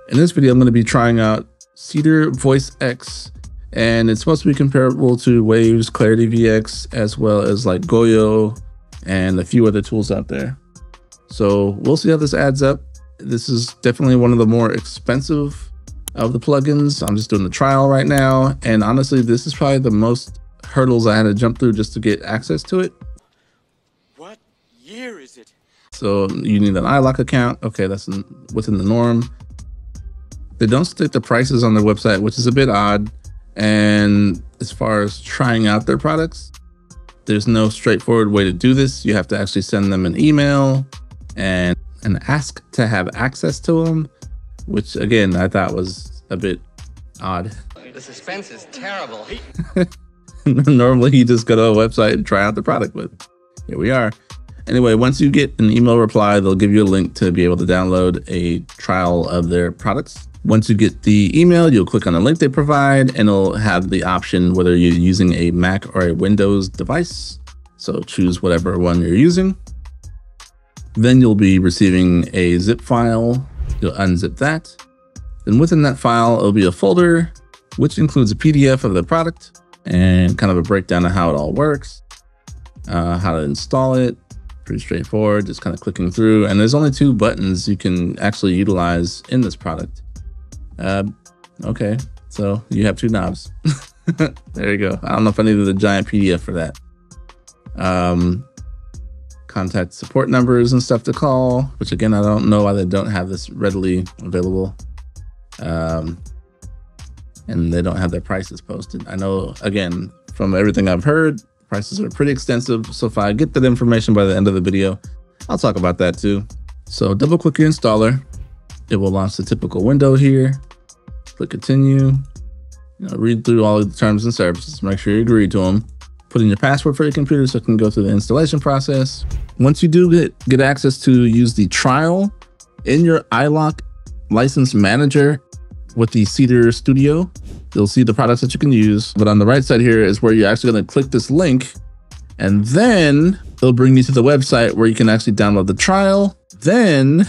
In this video, I'm going to be trying out Ceder Voice X, and it's supposed to be comparable to Waves, Clarity VX, as well as like Goyo and a few other tools out there. So we'll see how this adds up. This is definitely one of the more expensive of the plugins. I'm just doing the trial right now, and honestly, this is probably the most hurdles I had to jump through just to get access to it. What year is it? So you need an iLok account. Okay, that's within the norm. They don't stick the prices on their website, which is a bit odd. And as far as trying out their products, there's no straightforward way to do this. You have to actually send them an email and ask to have access to them, which again, I thought was a bit odd. The suspense is terrible. Normally you just go to a website and try out the product, but here we are. Anyway, once you get an email reply, they'll give you a link to be able to download a trial of their products. Once you get the email, you'll click on the link they provide, and it'll have the option whether you're using a Mac or a Windows device. So choose whatever one you're using. Then you'll be receiving a zip file. You'll unzip that. Then within that file, it'll be a folder, which includes a PDF of the product and kind of a breakdown of how it all works, how to install it. Pretty straightforward, just kind of clicking through. And there's only 2 buttons you can actually utilize in this product. Okay, so you have 2 knobs. There you go. I don't know if I needed a giant PDF for that. Contact support numbers and stuff to call, which again, I don't know why they don't have this readily available. And they don't have their prices posted. I know, again, from everything I've heard, prices are pretty extensive. So if I get that information by the end of the video, I'll talk about that too. So double click your installer. It will launch the typical window here. Click continue. Read through all of the terms and services. Make sure you agree to them. Put in your password for your computer so it can go through the installation process. Once you do get access to use the trial in your iLok license manager with the Ceder Studio, you'll see the products that you can use. But on the right side here is where you're actually going to click this link, and then it'll bring you to the website where you can actually download the trial. Then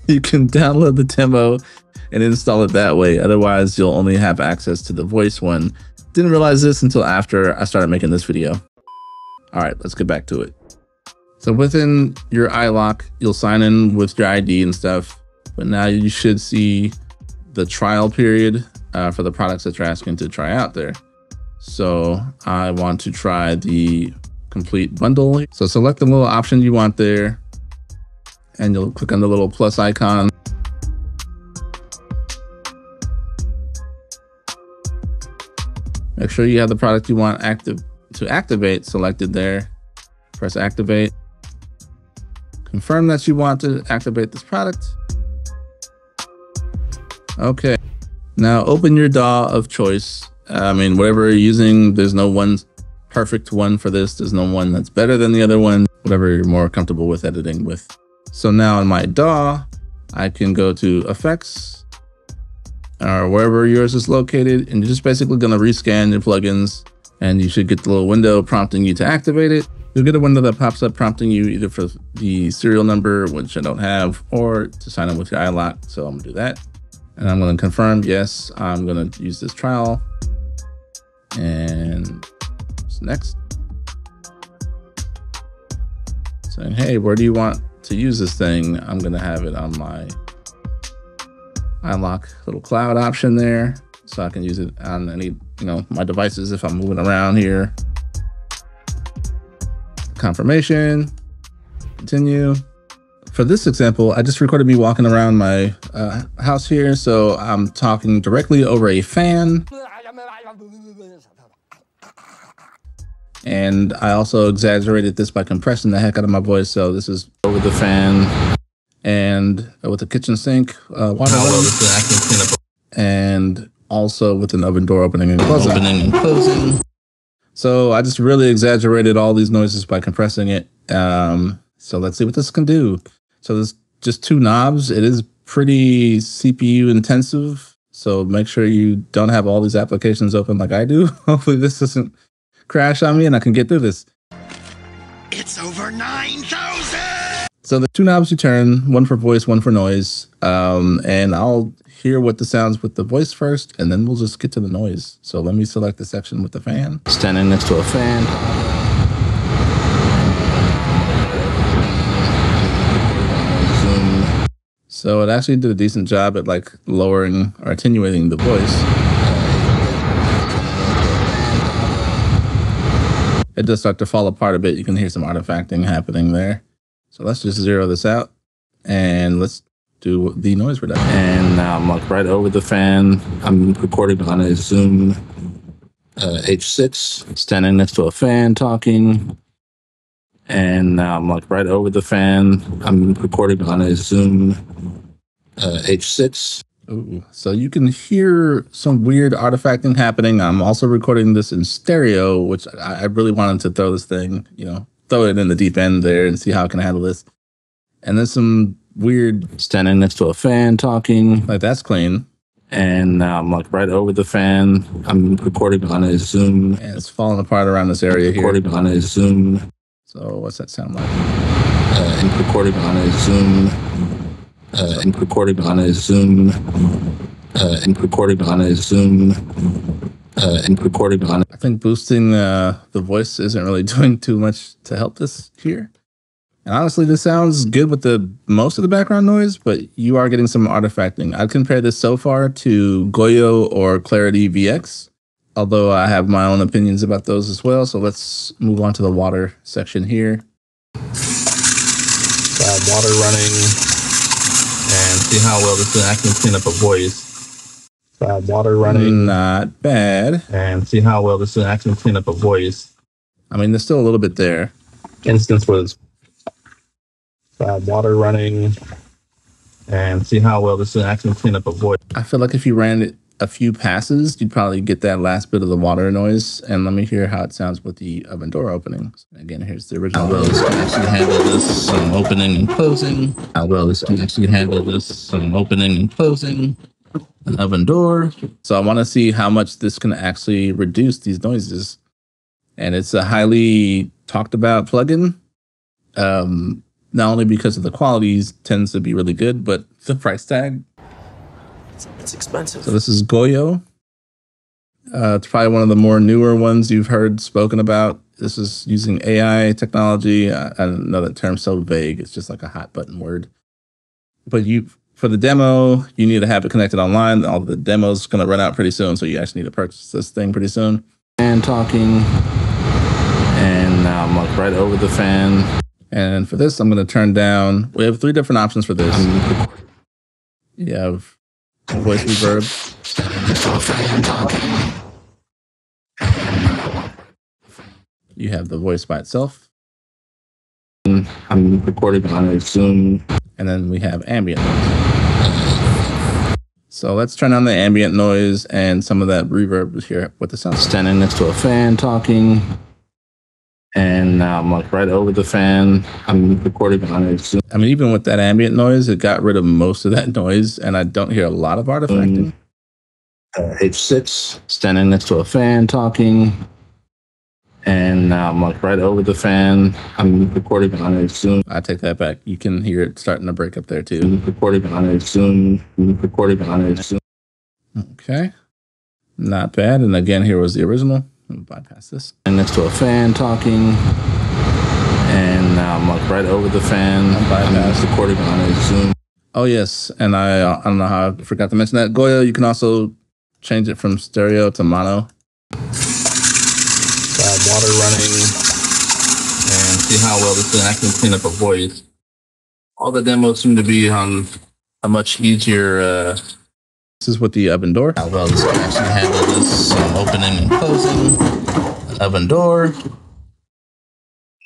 you can download the demo and install it that way. Otherwise, you'll only have access to the voice one. Didn't realize this until after I started making this video. All right, let's get back to it. So within your iLok, you'll sign in with your ID and stuff, but now you should see the trial period for the products that you're asking to try out there. So I want to try the complete bundle. So select the little option you want there, and you'll click on the little plus icon. Make sure you have the product you want to activate selected there. Press activate. Confirm that you want to activate this product. Okay, now open your DAW of choice. I mean, whatever you're using, there's no one perfect one for this. There's no one that's better than the other one, whatever you're more comfortable with editing with. So now in my DAW, I can go to effects or wherever yours is located, and you're just basically going to rescan your plugins, and you should get the little window prompting you to activate it. You'll get a window that pops up prompting you either for the serial number, which I don't have, or to sign up with your iLok. So I'm going to do that. And I'm going to confirm, yes, I'm going to use this trial. And next. Saying, hey, where do you want to use this thing? I'm going to have it on my iLok little cloud option there, so I can use it on any, my devices if I'm moving around here. Confirmation, continue. For this example, I just recorded me walking around my house here, so I'm talking directly over a fan. And I also exaggerated this by compressing the heck out of my voice, so this is over the fan. And with a kitchen sink, water and also with an oven door opening and closing. So I just really exaggerated all these noises by compressing it. So let's see what this can do. So there's just 2 knobs. It is pretty CPU intensive. So make sure you don't have all these applications open like I do. Hopefully this doesn't crash on me and I can get through this. It's over 9,000! So the two knobs you turn, one for voice, one for noise. And I'll hear what the sounds with the voice first, and then we'll just get to the noise. So let me select the section with the fan. Standing next to a fan. Zoom. So it actually did a decent job at like lowering or attenuating the voice. It does start to fall apart a bit. You can hear some artifacting happening there. So let's just zero this out and let's do the noise reduction. And now I'm like right over the fan. I'm recording on a Zoom H6, standing next to a fan talking. And now I'm like right over the fan. I'm recording on a Zoom H6. Ooh, so you can hear some weird artifacting happening. I'm also recording this in stereo, which I really wanted to throw this thing, throw it in the deep end there and see how I can handle this. And there's some weird standing next to a fan talking, like that's clean. And now I'm like right over the fan. I'm recording on a Zoom. And it's falling apart around this area here. Recording on a Zoom. So what's that sound like? And recording on a Zoom. And recording on a Zoom, and recording on a Zoom, and recording on. I think boosting the voice isn't really doing too much to help this here. And honestly, this sounds good with the most of the background noise, but you are getting some artifacting. I'd compare this so far to Goyo or Clarity VX, although I have my own opinions about those as well. So let's move on to the water section here. Water running. And see how well this will actually clean up a voice. Water running. Not bad. And see how well this will actually clean up a voice. I mean, there's still a little bit there. Instance was water running. And see how well this will actually clean up a voice. I feel like if you ran it a few passes, you'd probably get that last bit of the water noise. And let me hear how it sounds with the oven door opening. Again, here's the original. How well this can actually handle this opening and closing. How well this can actually handle this opening and closing. An oven door. So I want to see how much this can actually reduce these noises. And it's a highly talked about plugin. Not only because of the qualities tends to be really good, but the price tag. It's expensive. So this is Goyo. It's probably one of the more newer ones you've heard spoken about. This is using AI technology. I don't know that term's so vague. It's just like a hot button word. But for the demo, you need to have it connected online. All the demo's going to run out pretty soon, so you actually need to purchase this thing pretty soon. And talking. And now I'm like right over the fan. And for this, I'm going to turn down. We have 3 different options for this. You have voice reverb. You have the voice by itself. I'm recording on a Zoom. And then we have ambient noise. So let's turn on the ambient noise and some of that reverb here with the sound. Standing next to a fan talking. And now I'm like right over the fan. I'm recording on a Zoom. I mean, even with that ambient noise, it got rid of most of that noise, and I don't hear a lot of artifacting. H6, standing next to a fan talking. And now I'm like right over the fan. I'm recording on a Zoom. I take that back. You can hear it starting to break up there too. I'm recording on a Zoom. I'm recording on a Zoom. Okay. Not bad. And again, here was the original. Let me bypass this. And next to a fan talking. And now I'm like right over the fan. I'm recording on a Zoom. Oh yes, and I don't know how I forgot to mention that. Goyo, you can also change it from stereo to mono. Water running. And see how well this can actually clean up a voice. All the demos seem to be on a much easier this is with the oven door. How well this can actually handle this opening and closing. Oven door.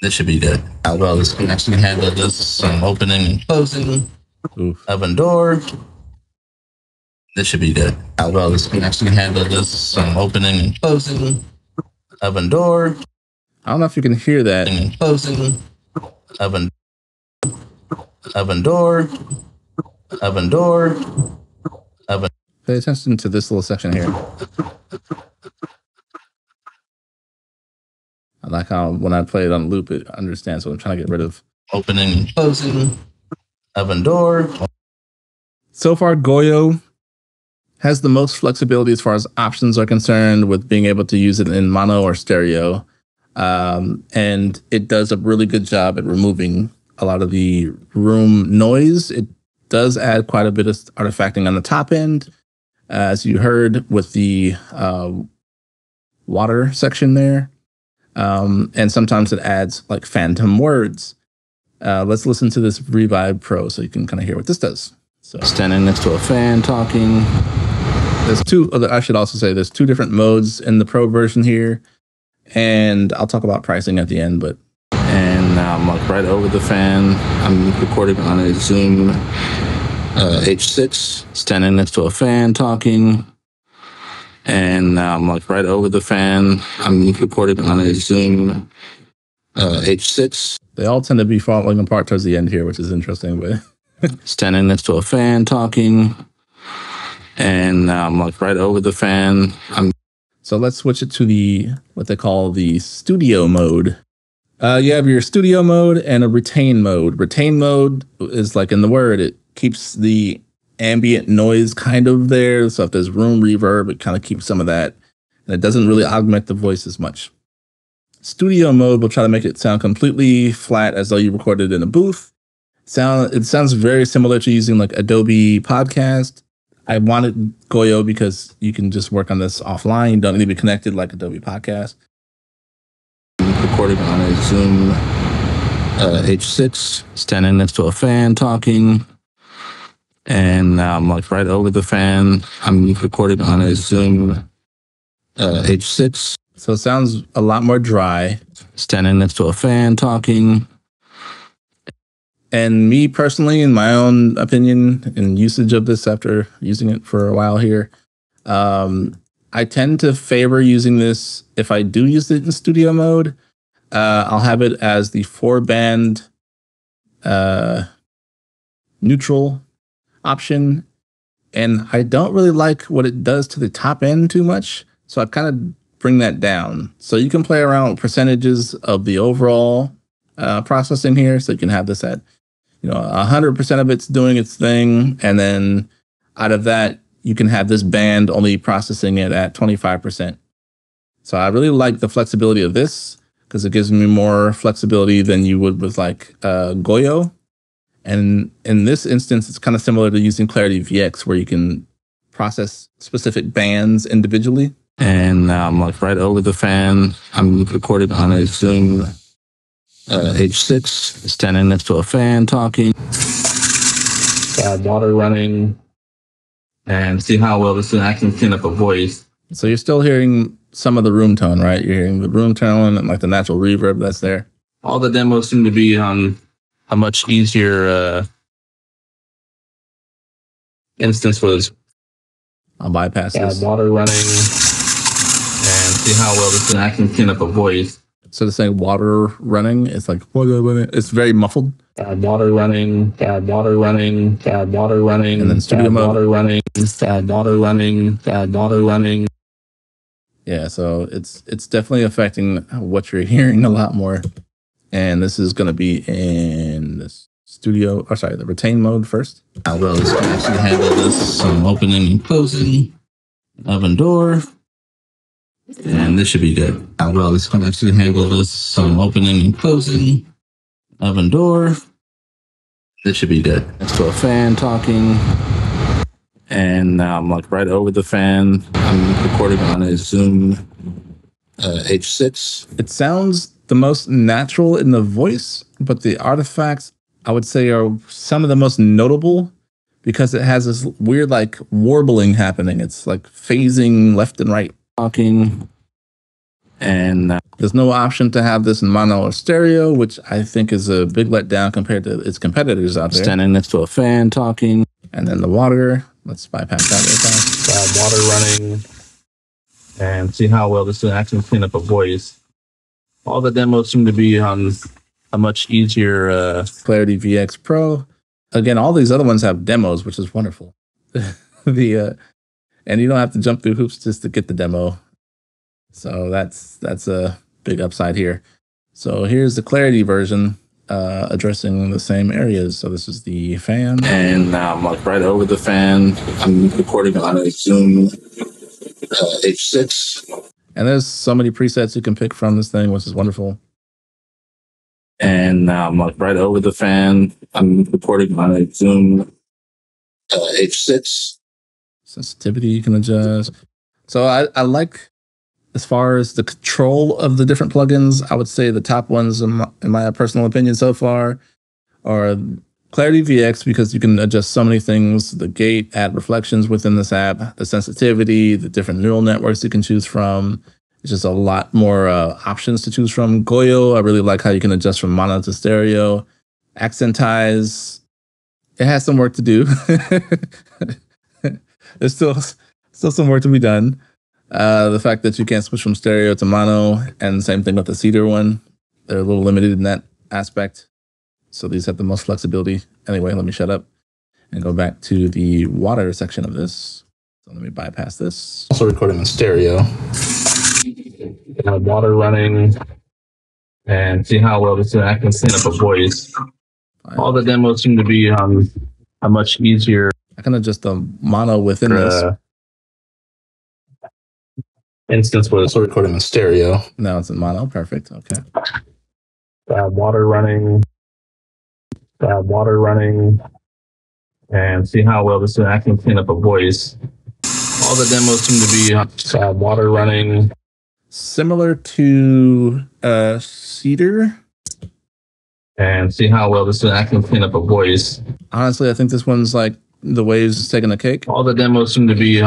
This should be good. How well this can actually handle this opening and closing. Oof. Oven door. This should be good. How well this can actually handle this opening and closing. Oven door. I don't know if you can hear that. And closing. Oven door. Oven door. Oven. Pay attention to this little section here. I like how when I play it on loop, it understands what I'm trying to get rid of. opening and closing, oven door. So far, Goyo has the most flexibility as far as options are concerned with being able to use it in mono or stereo. And it does a really good job at removing a lot of the room noise. It does add quite a bit of artifacting on the top end, as you heard with the water section there. And sometimes it adds like phantom words. Let's listen to this Revive Pro so you can kind of hear what this does. So standing next to a fan talking. There's two, I should also say there's two different modes in the Pro version here. And I'll talk about pricing at the end, and now I'm like right over the fan. I'm recording on a Zoom H6, standing next to a fan talking. And now I'm like right over the fan. I'm recording on a Zoom H6. They all tend to be falling apart towards the end here, which is interesting, but standing next to a fan talking. And now I'm like right over the fan. So let's switch it to the what they call the studio mode. You have your studio mode and a retain mode. Retain mode is like in the word, it keeps the ambient noise kind of there. So if there's room reverb, it kind of keeps some of that. And it doesn't really augment the voice as much. Studio mode will try to make it sound completely flat as though you recorded in a booth. It sounds very similar to using like Adobe Podcast. I wanted Goyo because you can just work on this offline. You don't need to be connected like Adobe Podcast. I'm recording on a Zoom H6, standing next to a fan talking. And now I'm like right over the fan. I'm recording on a Zoom H6. So it sounds a lot more dry. Standing next to a fan talking. And me personally, in my own opinion and usage of this after using it for a while here, I tend to favor using this. If I do use it in studio mode, I'll have it as the 4-band neutral option. And I don't really like what it does to the top end too much. So I kind of bring that down. So you can play around with percentages of the overall processing here. So you can have this at 100% of it's doing its thing. And then out of that, you can have this band only processing it at 25%. So I really like the flexibility of this because it gives me more flexibility than you would with like Goyo. And in this instance, it's kind of similar to using Clarity VX where you can process specific bands individually. And now I'm like right over the fan. I'm recording on a Zoom H6, standing next to a fan talking. Got water running. And see how well this is actually clean up a voice. So you're still hearing some of the room tone, right? You're hearing the room tone and like the natural reverb that's there. All the demos seem to be on a much easier instance for this. I'll bypass this. Water running. And see how well this can actually clean up a voice. So to say water running, it's like, it's very muffled. Add water running, add water running, add water running. And then studio mode. Water running, add water running, add water running. Yeah, so it's definitely affecting what you're hearing a lot more. And this is going to be in the studio, the retain mode first. How well this can actually handle this. Some opening and closing, oven door. And this should be good. How well this can actually handle this. Some opening and closing, oven door. This should be good. Next to a fan talking. And now I'm like right over the fan. I'm recording on a Zoom H6. It sounds the most natural in the voice, but the artifacts, I would say, are some of the most notable because it has this weird like warbling happening. It's like phasing left and right. Talking. And there's no option to have this in mono or stereo, which I think is a big letdown compared to its competitors out there. Standing next to a fan talking. And then the water. Let's bypass that real fast. Water running. And see how well this will actually clean up a voice. All the demos seem to be on a much easier Clarity VX Pro. Again, all these other ones have demos, which is wonderful. And you don't have to jump through hoops just to get the demo. So that's a big upside here. So here's the Clarity version. addressing the same areas. So this is the fan, and now I'm like right over the fan. I'm recording on a Zoom H6, and there's so many presets you can pick from this thing, which is wonderful. And now I'm like right over the fan. I'm recording on a Zoom H6. Sensitivity you can adjust. So I like, as far as the control of the different plugins, I would say the top ones in my personal opinion so far are Clarity VX, because you can adjust so many things: the gate, add reflections within this app, the sensitivity, the different neural networks you can choose from. It's just a lot more options to choose from. Goyo, I really like how you can adjust from mono to stereo. Accentize, it has some work to do. There's still some work to be done. The fact that you can't switch from stereo to mono, and same thing with the Ceder one. They're a little limited in that aspect. So these have the most flexibility. Anyway, let me shut up and go back to the water section of this. So let me bypass this. Also recording in stereo. Water running, and see how well this I can clean up a voice. All the demos seem to be a much easier. I can adjust the mono within this instance where it's also recording in stereo. Now it's in mono. Perfect. Okay. Water running, and see how well this I can clean up a voice. All the demos seem to be water running. Similar to Ceder. And see how well this I can clean up a voice. Honestly, I think this one's like the waves is taking a cake. All the demos seem to be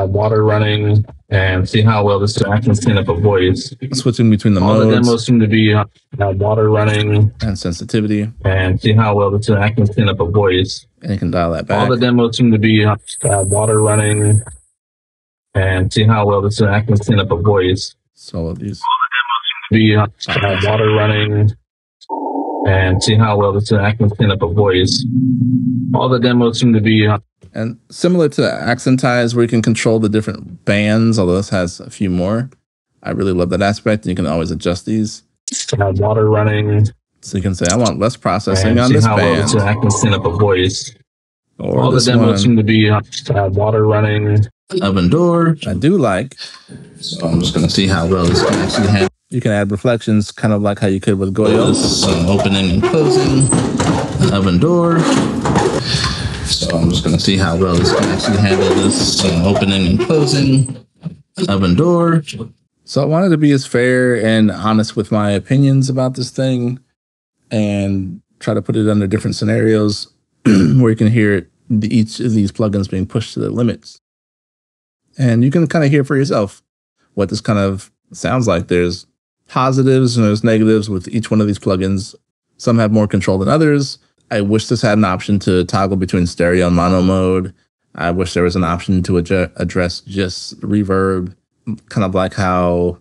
water running, and see how well this I can clean up a voice. Switching between the modes. All the demos seem to be water running and sensitivity, and see how well this I can clean up a voice. And you can dial that back. All the demos seem to be water running, and see how well this I can clean up a voice. So these be water running, and see how well this I can clean up a voice. All the demos seem to be and similar to Accentize, where you can control the different bands, although this has a few more. I really love that aspect. You can always adjust these. Water running, so you can say I want less processing on this band. Well I can clean up a voice. Or all the demos seem to be water running. Oven door, I do like. So I'm just going to see how well this can actually handle. You can add reflections, kind of like how you could with Goyo. Opening and closing. Oven door. So I'm just going to see how well this can actually handle this. Opening and closing. Oven door. So I wanted to be as fair and honest with my opinions about this thing, and try to put it under different scenarios where you can hear each of these plugins being pushed to the limits. And you can kind of hear for yourself what this kind of sounds like. There's positives and there's negatives with each one of these plugins. Some have more control than others. I wish this had an option to toggle between stereo and mono mode. I wish there was an option to address just reverb, kind of like how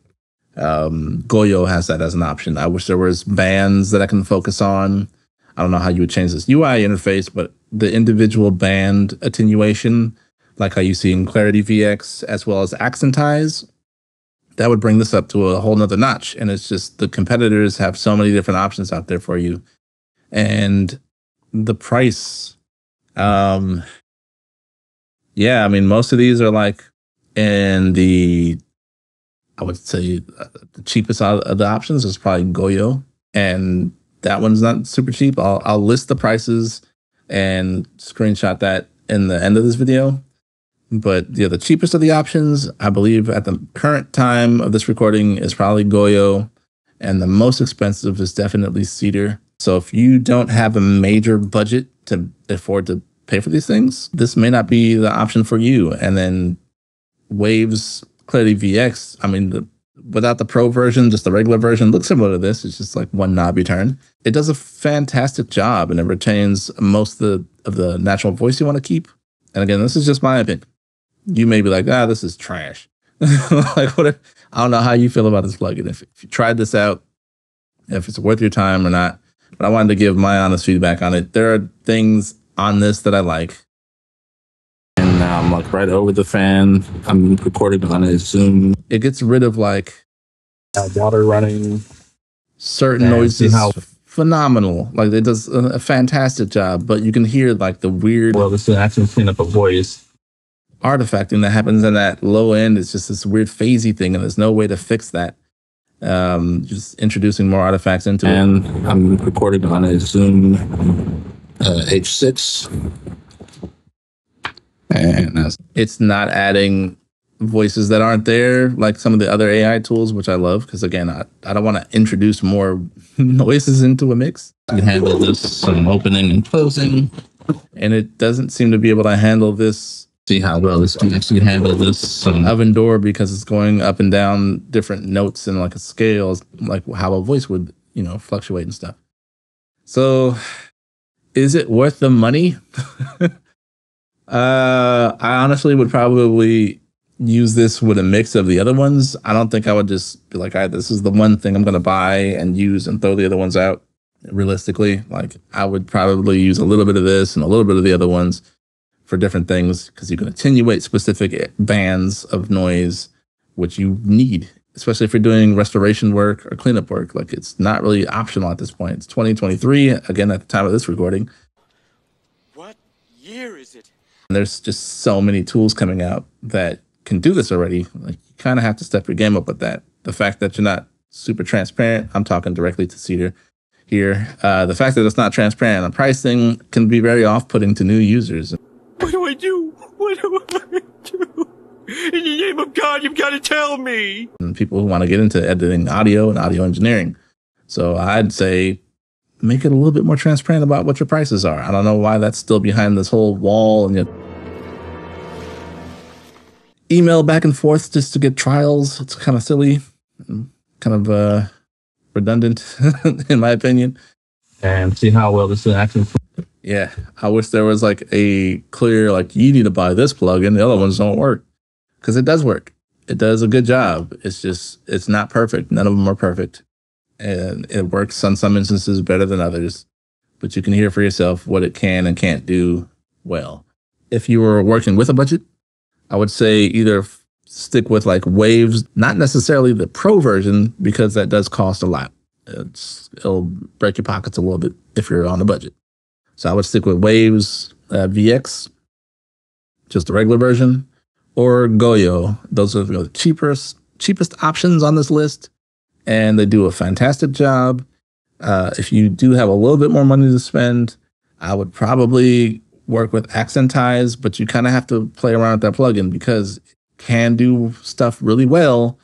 Goyo has that as an option. I wish there was bands that I can focus on. I don't know how you would change this UI interface, but the individual band attenuation, like how you see in Clarity VX as well as Accentize, that would bring this up to a whole nother notch. And it's just the competitors have so many different options out there for you. And the price, yeah, I mean, most of these are like in the, I would say the cheapest out of the options is probably Goyo. And that one's not super cheap. I'll list the prices and screenshot that in the end of this video. But yeah, the cheapest of the options, I believe at the current time of this recording, is probably Goyo. And the most expensive is definitely Ceder. So if you don't have a major budget to afford to pay for these things, this may not be the option for you. And then Waves Clarity VX, I mean, without the pro version, just the regular version, looks similar to this. It's just like one knob you turn. It does a fantastic job, and it retains most of the natural voice you want to keep. And again, this is just my opinion. You may be like, this is trash. Like, what? I don't know how you feel about this plugin. If you tried this out, if it's worth your time or not. But I wanted to give my honest feedback on it. There are things on this that I like. And now I'm like right over the fan. I'm recording on a Zoom. It gets rid of like water running, certain noises phenomenal. Like it does a fantastic job, but you can hear like the weird. Well, this will actually clean up a voice. Artifacting that happens in that low end. It's just this weird phasey thing, and there's no way to fix that. Just introducing more artifacts into it. And I'm recording on a Zoom H6. And it's not adding voices that aren't there, like some of the other AI tools, which I love, because again, I don't want to introduce more noises into a mix. you can handle this, some opening and closing. And it doesn't seem to be able to handle this. See how well this can actually handle this. Oven door, because it's going up and down different notes and like a scale, like how a voice would, fluctuate and stuff. So is it worth the money? I honestly would probably use this with a mix of the other ones. I don't think I would just be like, this is the one thing I'm going to buy and use and throw the other ones out. Realistically, like I would probably use a little bit of this and a little bit of the other ones for different things, because you can attenuate specific bands of noise, which you need, especially if you're doing restoration work or cleanup work. Like it's not really optional at this point. It's 2023, again, at the time of this recording. What year is it? And there's just so many tools coming out that can do this already. Like you kind of have to step your game up with that. The fact that you're not super transparent, I'm talking directly to Ceder here. The fact that it's not transparent on pricing can be very off-putting to new users. What do I do? What do I do? In the name of God, you've got to tell me. And people who want to get into editing audio and audio engineering. So I'd say make it a little bit more transparent about what your prices are. I don't know why that's still behind this whole wall and email back and forth just to get trials. It's kind of silly, kind of redundant in my opinion. And see how well this is actually. Yeah, I wish there was like a clear, like you need to buy this plugin, the other ones don't work. Because it does work. It does a good job. It's just, it's not perfect. None of them are perfect. And it works on some instances better than others. But you can hear for yourself what it can and can't do well. If you were working with a budget, I would say either stick with like Waves, not necessarily the Pro version, because that does cost a lot. It'll break your pockets a little bit if you're on a budget. So I would stick with Waves VX, just the regular version, or Goyo. Those are the cheapest options on this list, and they do a fantastic job. If you do have a little bit more money to spend, I would probably work with Accentize, but you kind of have to play around with that plugin because it can do stuff really well.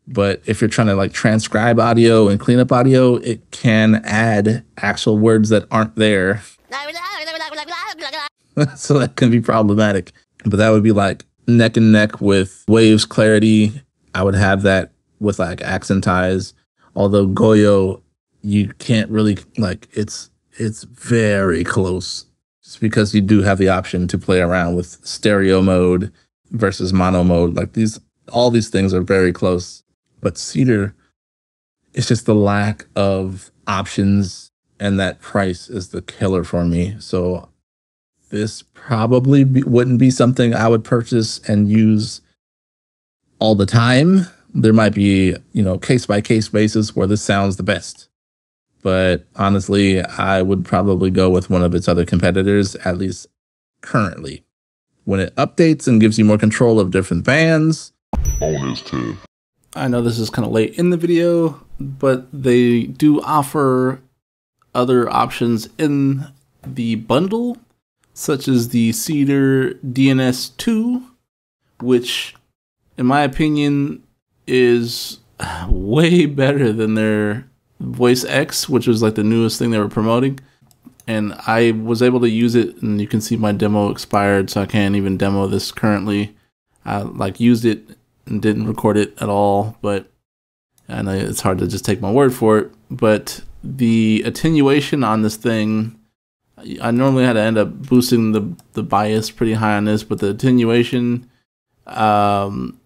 But if you're trying to like transcribe audio and clean up audio, it can add actual words that aren't there. So that can be problematic. But that would be like neck and neck with Waves clarity. I would have that with like Accentize. Although Goyo, you can't really like, it's very close. Just because you do have the option to play around with stereo mode versus mono mode. Like all these things are very close. But Ceder, it's just the lack of options, and that price is the killer for me. So this probably wouldn't be something I would purchase and use all the time. There might be, case by case basis where this sounds the best. But honestly, I would probably go with one of its other competitors, at least currently. When it updates and gives you more control of different bands. I know this is kind of late in the video, but they do offer other options in the bundle, such as the Ceder DNS2, which, in my opinion, is way better than their Voice X, which was like the newest thing they were promoting. And I was able to use it, and you can see my demo expired, so I can't even demo this currently. I used it and didn't record it at all, but I know it's hard to just take my word for it. But the attenuation on this thing, I normally had to end up boosting the bias pretty high on this, but the attenuation and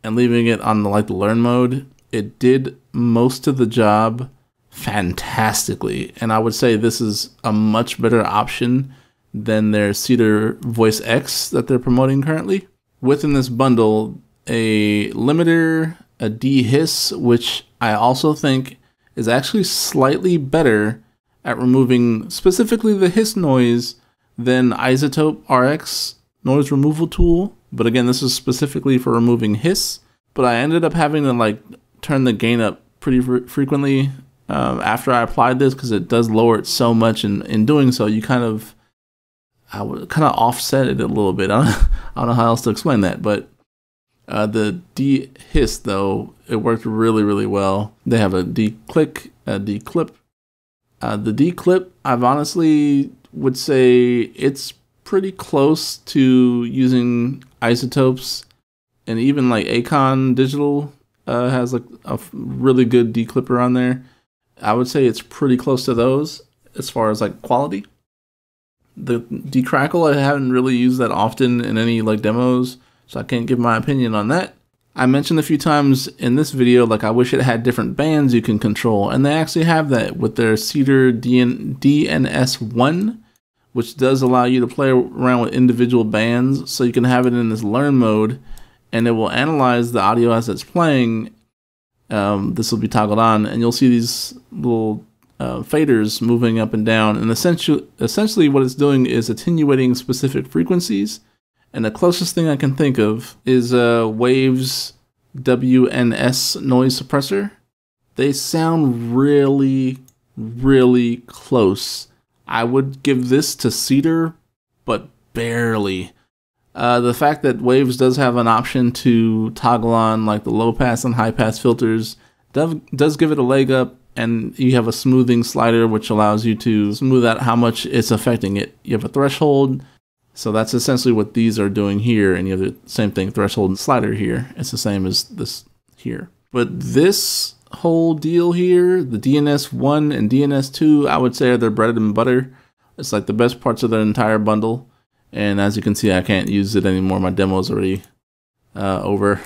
leaving it on the learn mode, it did most of the job fantastically. And I would say this is a much better option than their Ceder Voice X that they're promoting currently. Within this bundle, a limiter, a dehiss, which I also think is actually slightly better at removing specifically the hiss noise than Isotope RX noise removal tool. But again, this is specifically for removing hiss. But I ended up having to like turn the gain up pretty frequently after I applied this, because it does lower it so much. And in doing so, you I would kind of offset it a little bit. I don't know how else to explain that, but the de-hiss though, it worked really, really well. They have a de-click, a de-clip. The de-clip, I've honestly would say it's pretty close to using isotopes, and even like Acon Digital has like a really good de-clipper on there. I would say it's pretty close to those as far as like quality. The decrackle, I haven't really used that often in any like demos, so I can't give my opinion on that. I mentioned a few times in this video, like I wish it had different bands you can control, and they actually have that with their Ceder DNS1, which does allow you to play around with individual bands, so you can have it in this learn mode, and it will analyze the audio as it's playing. This will be toggled on, and you'll see these little faders moving up and down, and essentially what it's doing is attenuating specific frequencies. And the closest thing I can think of is Waves WNS noise suppressor. They sound really, really close. I would give this to Ceder, but barely. The fact that Waves does have an option to toggle on like the low pass and high pass filters does give it a leg up. And you have a smoothing slider, which allows you to smooth out how much it's affecting it. You have a threshold, so that's essentially what these are doing here. And you have the same thing, threshold and slider here. It's the same as this here. But this whole deal here, the DNS1 and DNS2, I would say are their bread and butter. It's like the best parts of their entire bundle. And as you can see, I can't use it anymore. My demo's already over,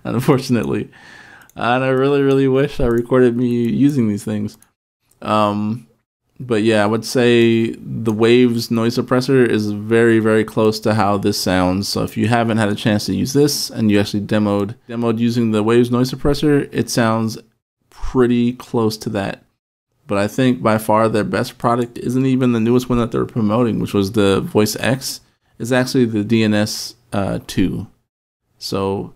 unfortunately. And I really, really wish I recorded me using these things. But yeah, I would say the Waves noise suppressor is very, very close to how this sounds. So if you haven't had a chance to use this and you actually demoed using the Waves noise suppressor, it sounds pretty close to that. But I think by far their best product isn't even the newest one that they're promoting, which was the Voice X. It's actually the DNS2. So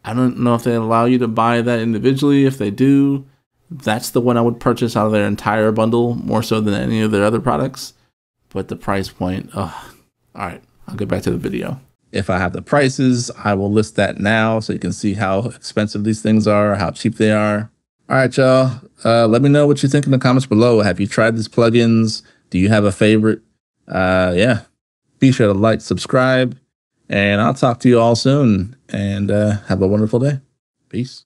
I don't know if they allow you to buy that individually. If they do, that's the one I would purchase out of their entire bundle, more so than any of their other products. But the price point, oh, all right, I'll get back to the video. If I have the prices, I will list that now so you can see how expensive these things are, how cheap they are. All right, y'all. Let me know what you think in the comments below. Have you tried these plugins? Do you have a favorite? Yeah, be sure to like, subscribe, and I'll talk to you all soon. And have a wonderful day. Peace.